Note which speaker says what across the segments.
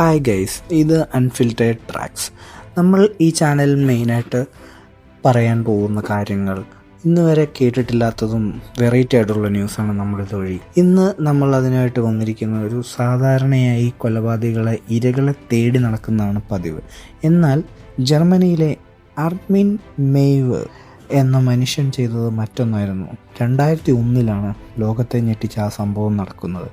Speaker 1: Hi guys, ഇത് unfiltered tracks. നമ്മൾ ഈ ചാനലിൽ മെയിനായിട്ട് പറയാൻ പോകുന്ന കാര്യങ്ങൾ ഇന്ന് വരെ കേട്ടിട്ടില്ലാത്തതും വെറൈറ്റി ആയിട്ടുള്ള ന്യൂസാണ് നമ്മളിത് വഴി. ഇന്ന് നമ്മൾ അതിനായിട്ട് വന്നിരിക്കുന്ന ഒരു സാധാരണയായി കൊലപാതകളെ ഇരകളെ തേടി നടക്കുന്നതാണ് പതിവ്. എന്നാൽ ജർമ്മനിയിലെ അർമിൻ മെയ്വർ എന്ന മനുഷ്യൻ ചെയ്തത് മറ്റൊന്നായിരുന്നു. 2001 ലോകത്തെ ഞെട്ടിച്ച ആ സംഭവം നടക്കുന്നത്.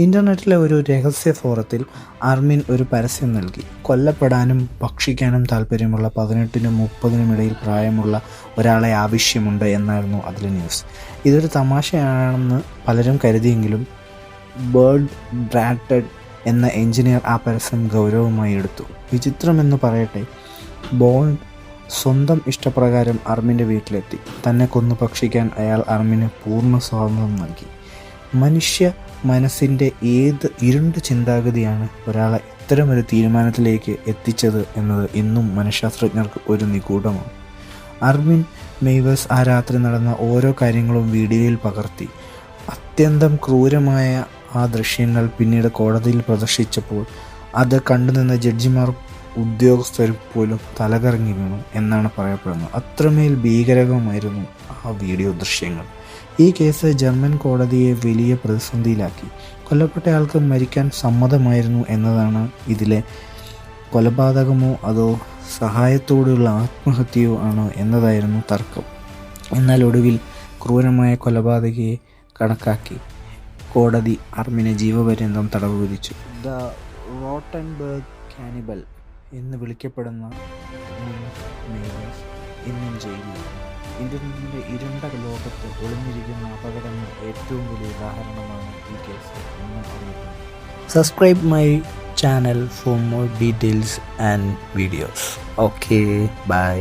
Speaker 1: ഇൻ്റർനെറ്റിലെ ഒരു രഹസ്യ ഫോറത്തിൽ അർമിൻ ഒരു പരസ്യം നൽകി. കൊല്ലപ്പെടാനും ഭക്ഷിക്കാനും താല്പര്യമുള്ള 18-നും 30-നും ഇടയിൽ പ്രായമുള്ള ഒരാളെ ആവശ്യമുണ്ട് എന്നായിരുന്നു അതിലെ ന്യൂസ്. ഇതൊരു തമാശയാണെന്ന് പലരും കരുതിയെങ്കിലും ബേർഡ് ബ്രാറ്റഡ് എന്ന എഞ്ചിനീയർ ആ പരസ്യം ഗൗരവമായി എടുത്തു. വിചിത്രമെന്ന് പറയട്ടെ, ബോണ്ട് സ്വന്തം ഇഷ്ടപ്രകാരം അർമിൻ്റെ വീട്ടിലെത്തി. തന്നെ കൊന്നു ഭക്ഷിക്കാൻ അയാൾ അർമിന് പൂർണ്ണ സ്വാതന്ത്ര്യം നൽകി. മനുഷ്യ മനസ്സിൻ്റെ ഏത് ഇരുണ്ട ചിന്താഗതിയാണ് ഒരാളെ ഇത്തരമൊരു തീരുമാനത്തിലേക്ക് എത്തിച്ചത് എന്നത് ഇന്നും മനഃശാസ്ത്രജ്ഞർക്ക് ഒരു നിഗൂഢമാണ്. അർമിൻ മെയ്വേഴ്സ് ആ രാത്രി നടന്ന ഓരോ കാര്യങ്ങളും വീഡിയോയിൽ പകർത്തി. അത്യന്തം ക്രൂരമായ ആ ദൃശ്യങ്ങൾ പിന്നീട് കോടതിയിൽ പ്രദർശിച്ചപ്പോൾ അത് കണ്ടുനിന്ന ജഡ്ജിമാർ ഉദ്യോഗസ്ഥർ പോലും തലകറങ്ങി വീണു എന്നാണ് പറയപ്പെടുന്നത്. അത്രമേൽ ഭീകരമായിരുന്നു ആ വീഡിയോ ദൃശ്യങ്ങൾ. ഈ കേസ് ജർമ്മൻ കോടതിയെ വലിയ പ്രതിസന്ധിയിലാക്കി. കൊല്ലപ്പെട്ടയാൾക്ക് മരിക്കാൻ സമ്മതമായിരുന്നു എന്നതാണ് ഇതിലെ കൊലപാതകമോ അതോ സഹായത്തോടുള്ള ആത്മഹത്യയോ ആണോ എന്നതായിരുന്നു തർക്കം. എന്നാൽ ഒടുവിൽ ക്രൂരമായ കൊലപാതകയെ കണക്കാക്കി കോടതി അർമിനെ ജീവപര്യന്തം തടവ് വിധിച്ചു. ദ റോട്ടൻബർഗ് കാനിബൽ എന്ന് വിളിക്കപ്പെടുന്ന ഇന്നും ജയിലിൽ. ഇൻ്റർനെറ്റിൻ്റെ ഇരുണ്ട ലോകത്ത് ഒളിഞ്ഞിരിക്കുന്ന അപകടങ്ങൾ ഏറ്റവും വലിയ ഉദാഹരണമാണ് ഈ കേസ് എന്ന് അറിയപ്പെടുന്നത്. Subscribe my channel for more details and videos. Okay, by.